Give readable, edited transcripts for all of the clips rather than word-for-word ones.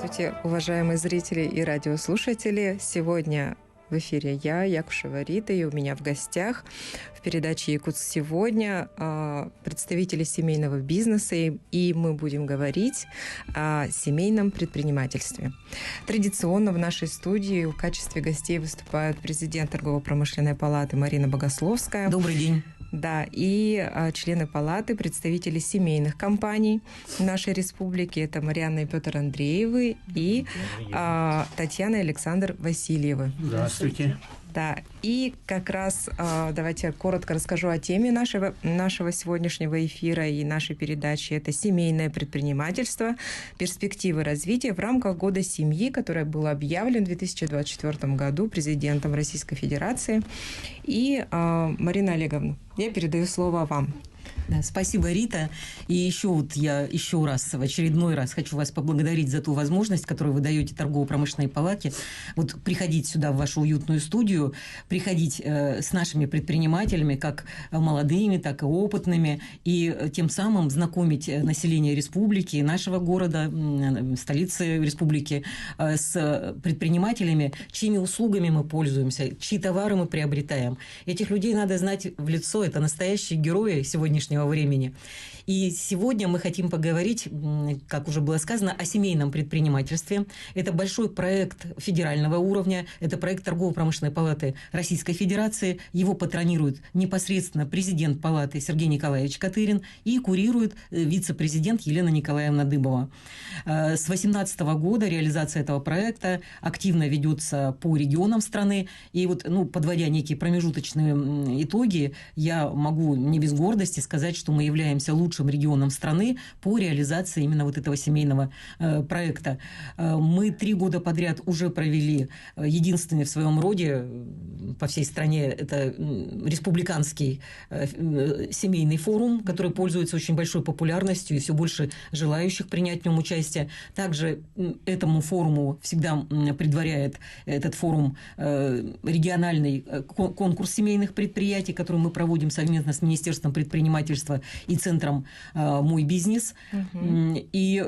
Здравствуйте, уважаемые зрители и радиослушатели. Сегодня в эфире я, Якушева Рита, и у меня в гостях в передаче «Якутск сегодня» представители семейного бизнеса, и мы будем говорить о семейном предпринимательстве. Традиционно в нашей студии в качестве гостей выступают президент Торгово-промышленной палаты Марина Богословская. Добрый день. Да, и члены палаты, представители семейных компаний нашей республики. Это Марьяна и Петр Андреевы и Татьяна и Александр Васильевы. Здравствуйте. Да, и как раз давайте я коротко расскажу о теме нашего сегодняшнего эфира и нашей передачи. Это семейное предпринимательство, перспективы развития в рамках Года семьи, который был объявлен в 2024 году президентом Российской Федерации. И, Марина Олеговна, я передаю слово вам. Да, спасибо, Рита. И я в очередной раз хочу вас поблагодарить за ту возможность, которую вы даете Торгово-промышленной палате, приходить сюда, в вашу уютную студию, приходить с нашими предпринимателями, как молодыми, так и опытными, и тем самым знакомить население республики, нашего города, столицы республики, с предпринимателями, чьими услугами мы пользуемся, чьи товары мы приобретаем. Этих людей надо знать в лицо, это настоящие герои сегодняшнего времени. И сегодня мы хотим поговорить, как уже было сказано, о семейном предпринимательстве. Это большой проект федерального уровня, это проект Торгово-промышленной палаты Российской Федерации. Его патронирует непосредственно президент палаты Сергей Николаевич Катырин и курирует вице-президент Елена Николаевна Дыбова. С 2018 года реализация этого проекта активно ведется по регионам страны. И подводя некие промежуточные итоги, я могу не без гордости сказать, что мы являемся лучшим регионом страны по реализации именно этого семейного проекта. Мы 3 года подряд уже провели единственный в своем роде по всей стране, это республиканский семейный форум, который пользуется очень большой популярностью и все больше желающих принять в нем участие. Также этому форуму всегда предваряет этот форум региональный конкурс семейных предприятий, который мы проводим совместно с Министерством предпринимательства и центром «Мой бизнес». И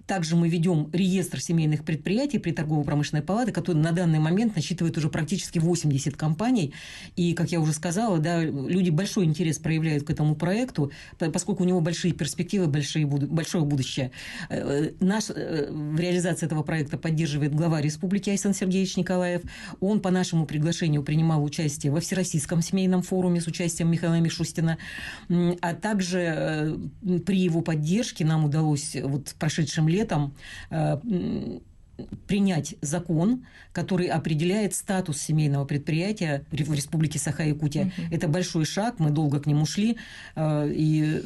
также мы ведем реестр семейных предприятий при Торгово-промышленной палате, который на данный момент насчитывает уже практически 80 компаний. И, как я уже сказала, люди большой интерес проявляют к этому проекту, поскольку у него большие перспективы, большое будущее. В реализации этого проекта поддерживает глава республики Айсан Сергеевич Николаев. Он по нашему приглашению принимал участие во Всероссийском семейном форуме с участием Михаила Мишустина. А также при его поддержке нам удалось в прошедшем летом принять закон, который определяет статус семейного предприятия в Республике Саха-Якутия. Это большой шаг, мы долго к нему шли. И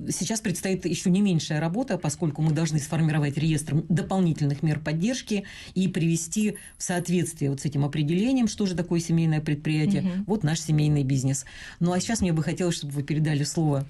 сейчас предстоит еще не меньшая работа, поскольку мы должны сформировать реестр дополнительных мер поддержки и привести в соответствие с этим определением, что же такое семейное предприятие, наш семейный бизнес. Ну а сейчас мне бы хотелось, чтобы вы передали слово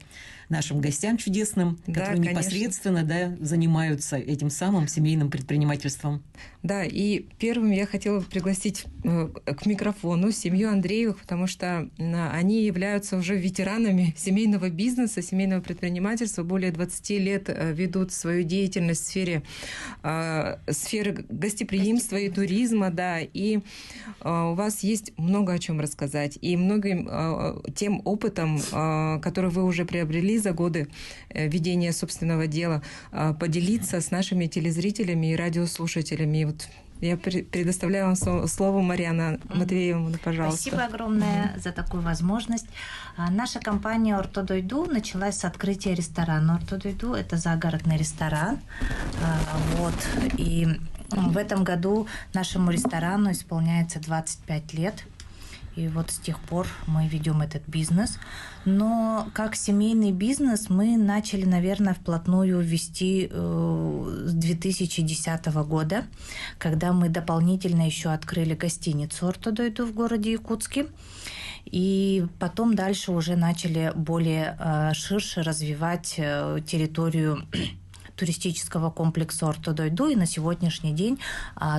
нашим гостям чудесным, которые непосредственно занимаются этим самым семейным предпринимательством. Да, и первым я хотела пригласить к микрофону семью Андреевых, потому что они являются уже ветеранами семейного бизнеса, семейного предпринимательства. Более 20 лет ведут свою деятельность в сфере гостеприимства и туризма, и у вас есть много о чем рассказать. И многим тем опытом, который вы уже приобрели за годы ведения собственного дела, поделиться с нашими телезрителями и радиослушателями. И я предоставляю вам слово, Марьяна Матвеевна, пожалуйста. Спасибо огромное за такую возможность. Наша компания «Ортодойду» началась с открытия ресторана. «Ортодойду» – это загородный ресторан. И в этом году нашему ресторану исполняется 25 лет. И с тех пор мы ведем этот бизнес. Но как семейный бизнес мы начали, наверное, вплотную вести с 2010 года, когда мы дополнительно еще открыли гостиницу «Ортодойду» в городе Якутске. И потом дальше уже начали более ширше развивать территорию туристического комплекса Ортодойду, и на сегодняшний день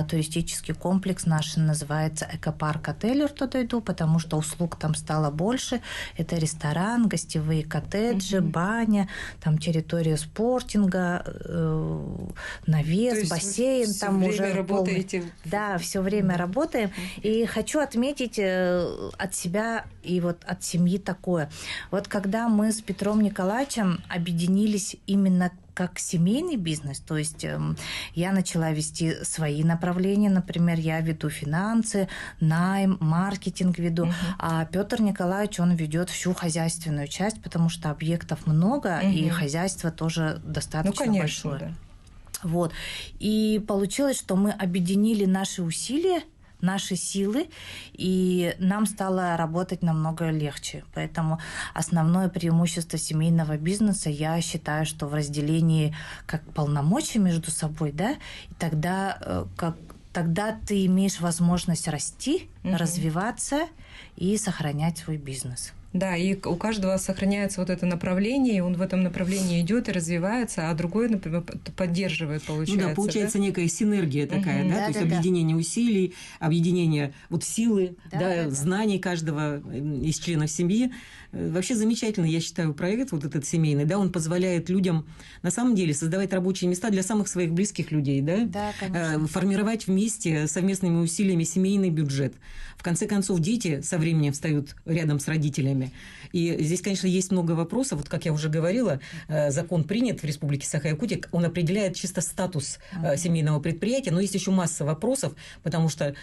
туристический комплекс наш называется Экопарк Отель Ортодойду, потому что услуг там стало больше. Это ресторан, гостевые коттеджи, баня, там территория спортинга, навес, бассейн. Там уже работаете? Да, все время работаем. И хочу отметить от себя и вот от семьи такое. Вот когда мы с Петром Николаевичем объединились именно как семейный бизнес, то есть я начала вести свои направления, например, я веду финансы, найм, маркетинг веду, а Петр Николаевич, он ведет всю хозяйственную часть, потому что объектов много, и хозяйство тоже достаточно большое. Да. Вот. И получилось, что мы объединили наши усилия, наши силы, и нам стало работать намного легче. Поэтому основное преимущество семейного бизнеса, я считаю, что в разделении как полномочий между собой, да, и тогда ты имеешь возможность расти, развиваться и сохранять свой бизнес. Да, и у каждого сохраняется вот это направление, и он в этом направлении идет и развивается, а другой, например, поддерживает, получается. Ну да, получается некая синергия такая, да, то есть объединение усилий, объединение вот силы, знаний каждого из членов семьи. Вообще замечательно, я считаю, проект вот этот семейный, да, он позволяет людям на самом деле создавать рабочие места для самых своих близких людей, да, конечно. Формировать вместе совместными усилиями семейный бюджет. В конце концов, дети со временем встают рядом с родителями. И здесь, конечно, есть много вопросов. Вот, как я уже говорила, закон принят в Республике Саха-Якутия, он определяет чисто статус семейного предприятия, но есть еще масса вопросов, потому что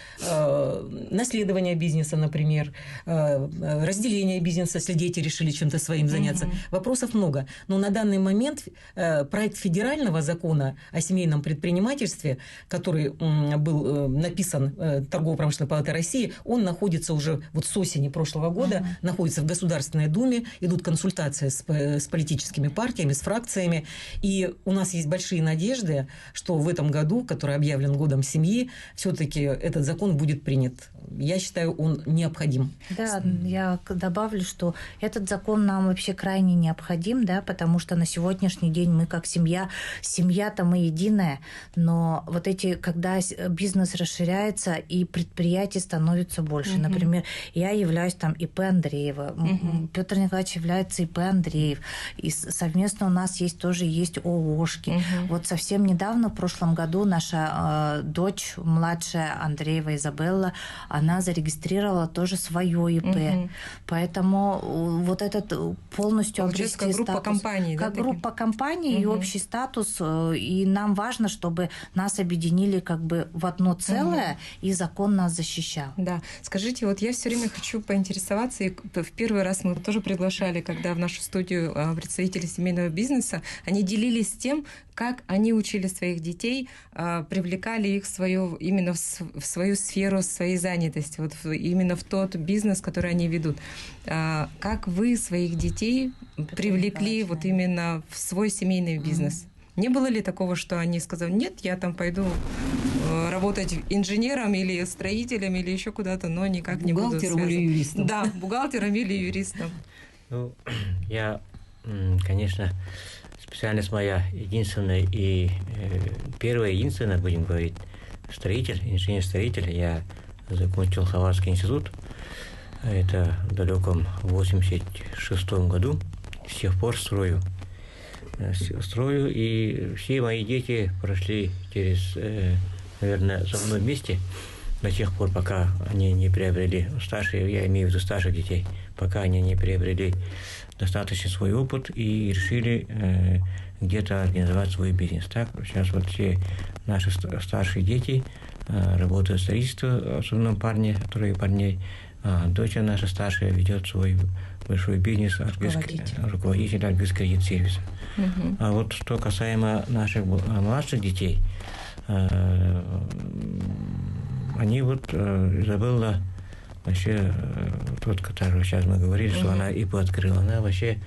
наследование бизнеса, например, разделение бизнеса, если дети решили чем-то своим заняться. Вопросов много. Но на данный момент проект федерального закона о семейном предпринимательстве, который был написан Торгово-промышленной палатой России, он находится уже вот с осени прошлого года, находится в Государственной Думе, идут консультации с политическими партиями, с фракциями. И у нас есть большие надежды, что в этом году, который объявлен годом семьи, все-таки этот закон будет принят. Я считаю, он необходим. Да, я добавлю, что этот закон нам вообще крайне необходим, да, потому что на сегодняшний день мы как семья-то мы единая, но вот когда бизнес расширяется и предприятий становится больше. Например, я являюсь там ИП Андреева, Петр Николаевич является ИП Андреев, и совместно у нас есть ООшки. Вот совсем недавно, в прошлом году, наша дочь, младшая Андреева Изабелла, она зарегистрировала тоже свое ИП. Поэтому вот этот полностью обрести как группа статус, компаний, как группа компаний и общий статус, и нам важно, чтобы нас объединили как бы в одно целое, и закон нас защищал. Да. Скажите, вот я все время хочу поинтересоваться, и в первый раз мы тоже приглашали, когда в нашу студию представители семейного бизнеса, они делились тем, как они учили своих детей, привлекали их именно в свою сферу своей занятости, вот именно в тот бизнес, который они ведут. Как вы своих детей привлекли вот именно в свой семейный бизнес? Не было ли такого, что они сказали, нет, я там пойду работать инженером или строителем или еще куда-то, но никак не буду связан? Бухгалтером или юристом. Да, бухгалтером или юристом. Ну, я, конечно, специальность моя единственная и первая, единственная, будем говорить, инженер-строитель. Я закончил Хабаровский институт. Это в далеком 86-м году. С тех пор строю, и все мои дети прошли через, наверное, за мной вместе до тех пор, пока они не приобрели, старшие, я имею в виду старших детей, пока они не приобрели достаточно свой опыт и решили где-то организовать свой бизнес. Так, сейчас вот все наши старшие дети работают в строительстве, в основном трое парней. Дочь наша старшая ведет свой большой бизнес, руководитель Альгиз кредит сервиса. А вот что касаемо наших младших детей, они вот Изабелла вообще, тот, который сейчас мы говорили, что она ИП открыла, она вообще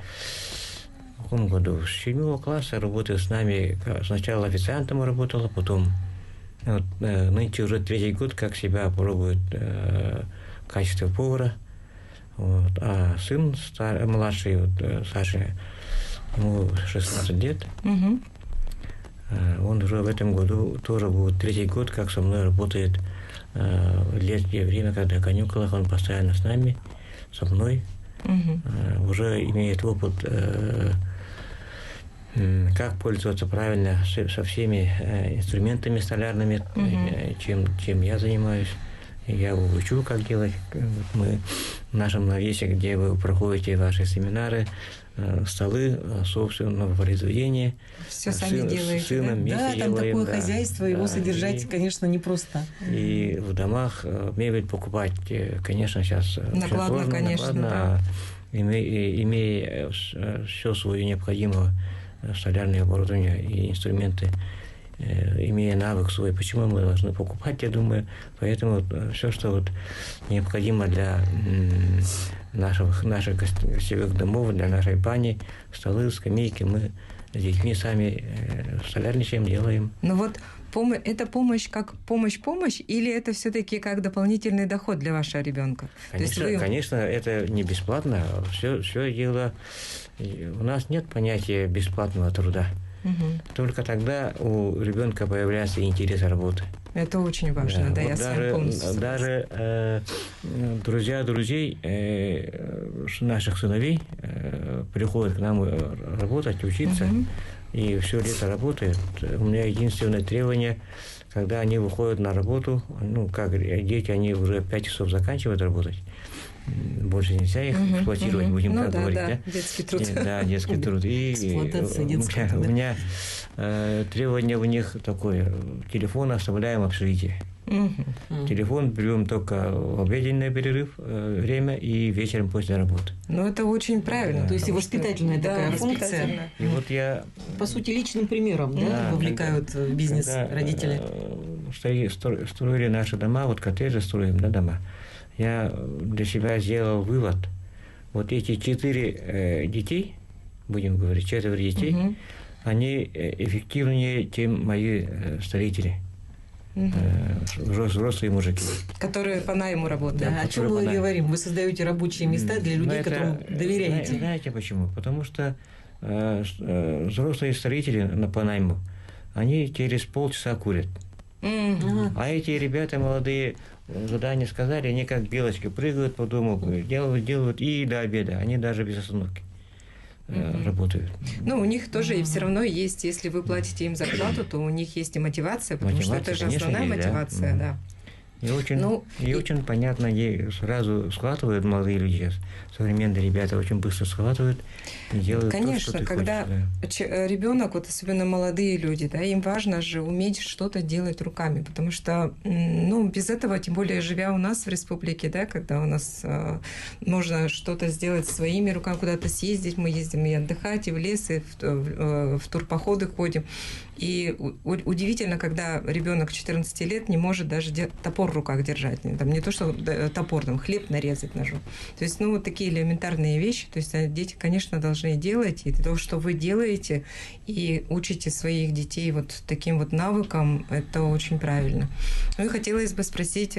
в каком году? С 7 класса работает с нами, сначала официантом работала, потом вот, нынче уже 3-й год, как себя пробует в качестве повара. Вот. А сын младший, вот, Саша, ему 16 лет. Он уже в этом году тоже будет 3-й год, как со мной работает. В летнее время, когда каникулах, он постоянно с нами, со мной. Уже имеет опыт, как пользоваться правильно со всеми инструментами столярными, чем я занимаюсь. Я его учу, как делать. Мы в нашем навесе, где вы проходите ваши семинары, столы собственного произведения. Все сами делаете, с сыном вместе Да, там делаем, такое хозяйство, его содержать, конечно, непросто. И в домах мебель покупать, конечно, сейчас накладно, сложно, конечно, накладно, имея все свое необходимое столярное оборудование и инструменты, имея навык свой, почему мы должны покупать, я думаю, поэтому все, что вот необходимо для наших гостевых домов, для нашей бани, столы, скамейки, мы с детьми сами столярничаем, делаем. Ну вот это помощь как помощь или это все-таки как дополнительный доход для вашего ребенка? Конечно, это не бесплатно, все дело. У нас нет понятия бесплатного труда. Только тогда у ребенка появляется интерес работы. Это очень важно, да, вот я с вами полностью согласна. Даже друзья друзей наших сыновей приходят к нам работать, учиться, и все лето работают. У меня единственное требование, когда они выходят на работу, как дети, они уже 5 часов заканчивают работать, больше нельзя их эксплуатировать, будем так говорить, да? Детский труд. Да, детский труд. И у меня требование у них такое: телефон оставляем в общежитии. Телефон берем только в обеденный перерыв время и вечером после работы. Ну, это очень правильно. Да. То есть и воспитательная такая функция. И вот я... По сути, личным примером вовлекают в бизнес родители. Строили наши дома, вот коттеджи строим, дома. Я для себя сделал вывод. Вот эти 4 детей, будем говорить, 4 детей, они эффективнее, чем мои строители. Взрослые мужики. Которые по найму работают. Да, о чем мы и говорим. Вы создаете рабочие места для людей, которым доверяете. Знаете почему? Потому что взрослые строители по найму, они через полчаса курят. А эти ребята молодые, задание сказали, они как белочки прыгают по дому, делают и до обеда. Они даже без остановки работают. Ну, у них тоже и все равно есть, если вы платите им зарплату, то у них есть и мотивация, потому что это же основная мотивация, да. И очень понятно, сразу схватывают молодые люди сейчас. Современные ребята очень быстро схватывают и делают конечно, то, что ты когда хочешь, ребенок, вот особенно молодые люди, да, им важно же уметь что-то делать руками, потому что, без этого, тем более живя у нас в республике, да, когда у нас нужно что-то сделать своими руками, куда-то съездить, мы ездим и отдыхать, и в лес, и в турпоходы ходим. И удивительно, когда ребенок 14 лет не может даже топор в руках держать. Там не то, что топор, там хлеб нарезать ножом. То есть, вот такие элементарные вещи. То есть дети, конечно, должны делать. И то, что вы делаете, и учите своих детей вот таким вот навыкам, это очень правильно. Ну и хотелось бы спросить,